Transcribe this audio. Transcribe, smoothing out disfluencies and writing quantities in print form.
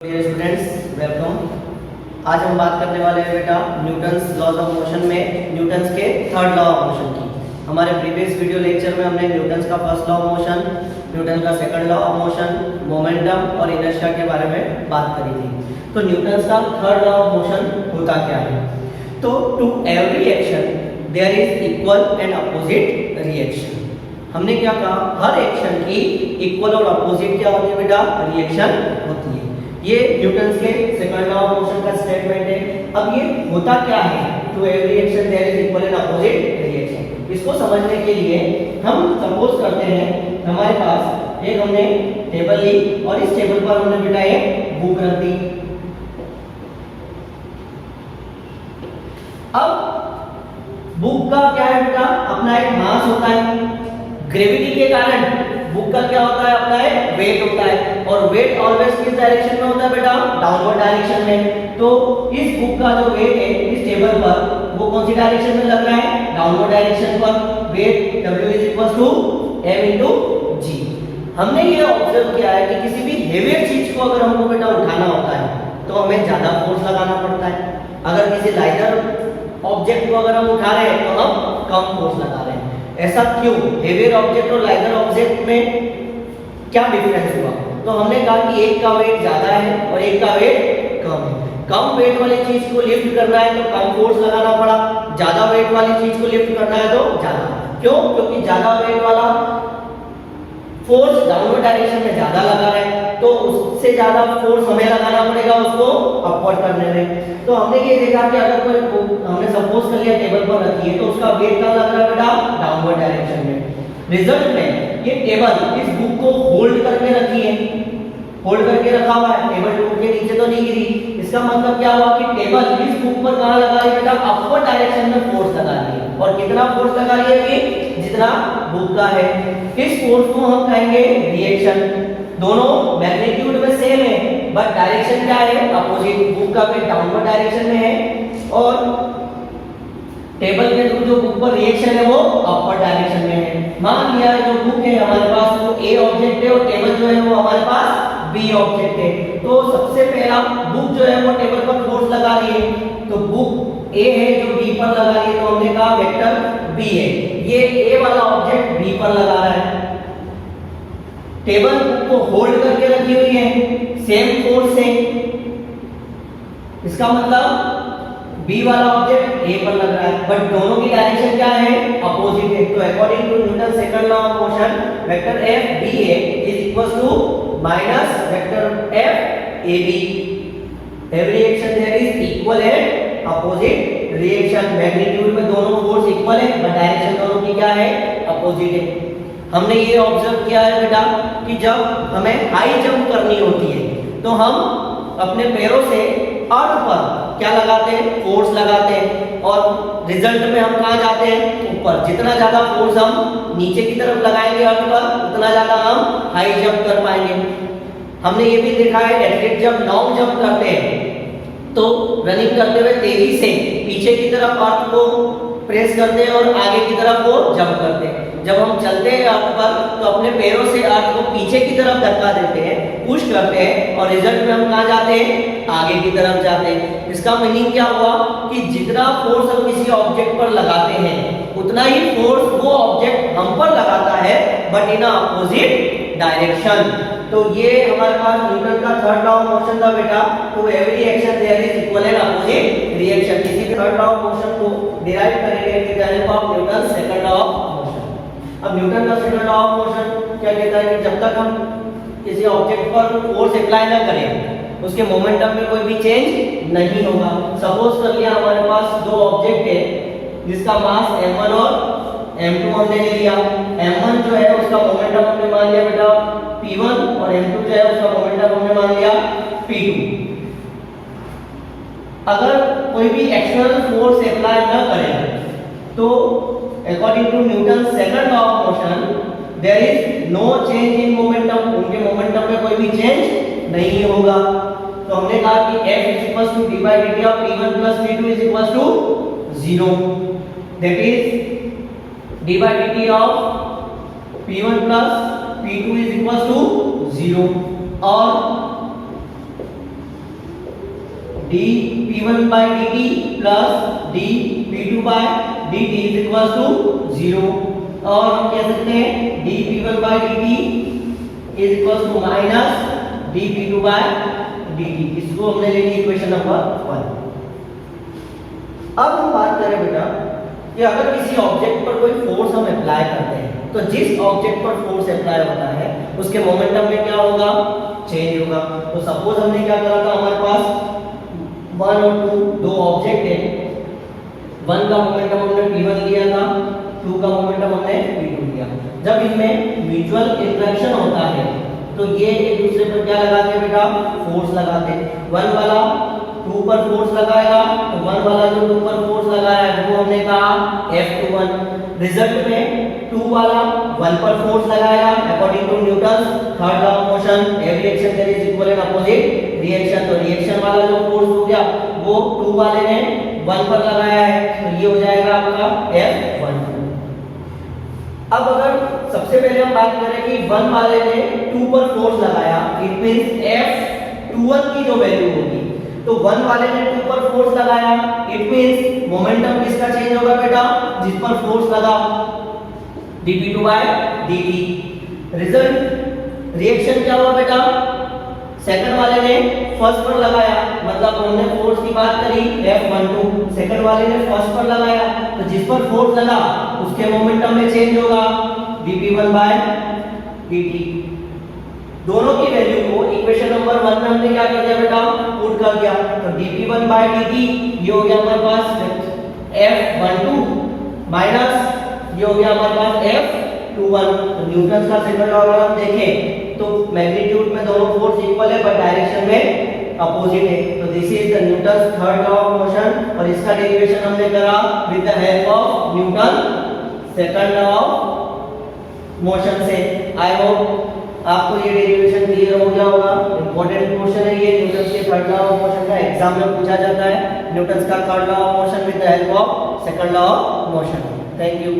Dear students, welcome. आज हम बात करने वाले हैं बेटा न्यूटन्स लॉज ऑफ मोशन में न्यूटन्स के थर्ड लॉ ऑफ मोशन की। हमारे प्रीवियस वीडियो लेक्चर में हमने न्यूटन्स का first law of motion, Newton का second law of motion, momentum और इनर्शिया के बारे में बात करी थी। तो न्यूटन्स का थर्ड लॉ ऑफ मोशन होता क्या है? तो to every action there is equal and opposite reaction. हमने क्या कहा? हर एक्शन की इक्वल और अपोजिट क्या होती है बेटा? रिएक्शन होती है। ये न्यूटन्स के सेकंड लॉ ऑफ मोशन का स्टेटमेंट है। अब ये होता क्या है? To every action there is equal and opposite reaction. इसको समझने के लिए हम सपोज करते हैं हमारे पास एक हमने टेबल ली और इस टेबल पर हमने बेटा एक बुक रख दी। अब बुक का क्या है बेटा? अपना एक मास होता है। ग्रेविटी के कारण बुक का क्या होता है? अपना एक वेट होता है और वेट ऑलवेज किस डायरेक्शन में होता है बेटा? डाउनवर्ड डायरेक्शन में। तो इस बुक का जो वेट है इस टेबल पर वो कौन सी डायरेक्शन में लग रहा है? डाउनवर्ड डायरेक्शन पर। Weight W = m/g। हमने ये ऑब्जर्व किया है कि किसी भी हेवियर चीज को अगर हमको बेटा उठाना होता है तो हमें ज्यादा फोर्स लगाना पड़ता है। अगर किसी लाइटर ऑब्जेक्ट को अगर हम उठा रहे हैं तो हम कम फोर्स लगा रहे हैं। ऐसा क्यों? हेवियर ऑब्जेक्ट और लाइटर ऑब्जेक्ट में क्या डिफरेंस हुआ? तो हमने कहा कि एक का वेट ज्यादा है और एक का वेट कम है। कम वेट वाली चीज को लिफ्ट करना है तो कम फोर्स लगाना पड़ा, ज्यादा वेट वाली चीज को लिफ्ट करना है तो ज्यादा। क्यों? क्योंकि ज्यादा वेट वाला फोर्स डाउनवर्ड डायरेक्शन में ज्यादा लगा रहा है तो उससे ज्यादा फोर्स हमें लगाना पड़ेगा उसको अपवर्ड करने में। तो हमने ये देखा कि अगर कोई हमने सपोज कर लिया टेबल पर रखी है तो उसका वेट कहाँ लग रहा है बेटा? डाउनवर्ड डायरेक्शन में। रिजल्ट में ये टेबल इस बुक को होल्ड करके रखी है, होल्ड करके रखा हुआ है, टेबल टूट के नीचे तो नहीं गिरी। इसका मतलब क्या हुआ कि टेबल इस बुक पर कहाँ लगा रही है बेटा? अपवर्ड डायरेक्शन में फोर्स लगा रही है। और कितना फोर्स लगा रही है? कि जितना बुक का है। इस फोर्स को हम कहेंगे रिएक्शन। दोनों मैग्नीट्यूड में सेम है बट डायरेक्शन क्या है? अपोजिट। बुक का वेट डाउनवर्ड डायरेक्शन में है और टेबल के थ्रू जो बुक पर रिएक्शन है वो अपवर्ड डायरेक्शन में है। मान लिया जो बुक है हमारे पास वो A ऑब्जेक्ट है और टेबल जो है वो हमारे पास B ऑब्जेक्ट है। तो सबसे पहला बुक जो है वो टेबल पर फोर्स लगा रही है। तो बुक A है जो B पर लगा रही है तो हमने कहा वेक्टर B है। ये A वाला ऑब्जेक्ट B पर लगा रहा है। टेबल बुक को होल्ड करके रखी हुई है, सेम फोर्स से। इसका मतलब B वाला ऑब्जेक्ट A पर लग रहा है बट दोनों की डायरेक्शन क्या है? अपोजिट है। तो according to Newton second law of motion vector F BA is equal to minus vector F AB। Every action there is equal and opposite reaction. Magnitude में दोनों फोर्स इक्वल है but direction दोनों की क्या है? Opposite है। हमने ये ऑब्जर्व किया है बेटा कि जब हमें हाई जंप करनी होती है तो हम अपने पैरों से अर्थ पर क्या लगाते हैं? फोर्स लगाते हैं और रिजल्ट में हम कहाँ जाते हैं? ऊपर। जितना ज्यादा फोर्स हम नीचे की तरफ लगाएंगे अर्थ पर उतना ज्यादा हम हाई जंप कर पाएंगे। हमने ये भी देखा है एथलीट जब लॉन्ग जंप करते हैं तो रनिंग करते हुए तेजी से पीछे की तरफ अर्थ को प्रेस करते हैं और आगे की तरफ वो जंप करते हैं। जब हम चलते हैं अर्थ पर तो अपने पैरों से अर्थ को पीछे की तरफ धक्का देते हैं, पुश करते हैं और रिजल्ट में हम कहाँ जाते हैं? आगे की तरफ जाते हैं। इसका मीनिंग क्या हुआ कि जितना फोर्स हम किसी ऑब्जेक्ट पर लगाते हैं उतना ही फोर्स वो ऑब्जेक्ट हम पर लगाता है बट इन अपोजिट डायरेक्शन। तो ये हमारे पास न्यूटन का थर्ड लॉ ऑफ मोशन था बेटा। तो every action there is equal and opposite reaction. किसी भी थर्ड लॉ ऑफ मोशन को डिराइव करेंगे with the help of Newton second law of motion. अब न्यूटन का सेकंड लॉ ऑफ मोशन क्या कहता है कि जब तक हम किसी ऑब्जेक्ट पर फोर्स अप्लाई ना करें उसके मोमेंटम में कोई भी चेंज नहीं होगा। सपोज कर लिया हमारे पास दो ऑब्जेक्ट है जिसका मास m1 और m2 हमने ले लिया। m1 जो है उसका मोमेंटम हमने मान लिया बेटा p1 और m2 जो है उसका मोमेंटम हमने मान लिया p2। अगर कोई भी एक्सटर्नल फोर्स अप्लाई न करें तो according to Newton second law of motion there is no change in momentum. उनके मोमेंटम में कोई भी चेंज नहीं होगा। तो हमने कहा कि F = d/dt of p1 + p2 = 0। That is d/dt of p1 + p2 = 0 और dp1 by dt plus dp2 by dt is equals to 0 और हम कह सकते हैं dp1 by dt is equals to minus dp2 by dt। इसको हमने ले ली equation number 1। अब हम बात करें बेटा कि अगर किसी ऑब्जेक्ट पर कोई फोर्स हम अप्लाई करते हैं तो जिस ऑब्जेक्ट पर फोर्स अप्लाई होता है उसके मोमेंटम में क्या होगा, चेंज होगा। तो सपोज हमने क्या करा था, हमारे पास 1 और 2 दो ऑब्जेक्ट है, 1 का मोमेंटम हमने p1 लिया था, 2 का मोमेंटम हमने p2 लिया। जब इनमें म्यूचुअल इंटरेक्शन होता है तो ये एक दूसरे पर क्या लगाते हैं बेटा, फोर्स लगाते हैं। 1 वाला 2 पर फोर्स लगाएगा तो 1 वाला जो 2 पर फोर्स लगाया है वो हमने कहा F21। रिजल्ट में 2 वाला 1 पर फोर्स लगाएगा according to Newton third law of motion, every action there is equal and opposite reaction. तो रिएक्शन वाला जो फोर्स हो गया वो 2 वाले ने 1 पर लगाया है तो ये हो जाएगा आपका F12। अब अगर सबसे पहले हम बात करें कि 1 वाले ने 2 पर फोर्स लगाया, इट मींस F21 की जो वैल्यू होगी, तो 1 वाले ने 2 पर फोर्स लगाया, इट मींस मोमेंटम किसका चेंज होगा बेटा, जिस पर फोर्स लगा, dp2 by dt। Result reaction क्या हुआ बेटा, सेकंड वाले ने फर्स्ट पर लगाया, मतलब हमने फोर्स की बात करी F12, सेकंड वाले ने फर्स्ट पर लगाया तो जिस पर फोर्स लगा उसके मोमेंटम में चेंज होगा dp1 by dt। दोनों की वैल्यू को इक्वेशन नंबर 1 में हमने क्या कर दिया बेटा, पुट कर दिया। तो dp1 by dt ये हो गया हमारे पास F12 माइनस ये हो गया हमारे पास F21। तो न्यूटन का सेकंड लॉ अगर हम देखें तो मैग्नीट्यूड में दोनों फोर्स इक्वल है पर डायरेक्शन में अपोजिट है। तो this is the Newton third law of motion और इसका डेरिवेशन हमने करा with the help of Newton second law of motion से। आई होप आपको ये डेरिवेशन क्लियर हो गया होगा। इंपॉर्टेंट क्वेश्चन है ये, न्यूटन के थर्ड लॉ ऑफ मोशन का एग्जाम में पूछा जाता है। न्यूटन का third law of motion with the help of second law of motion. Thank you.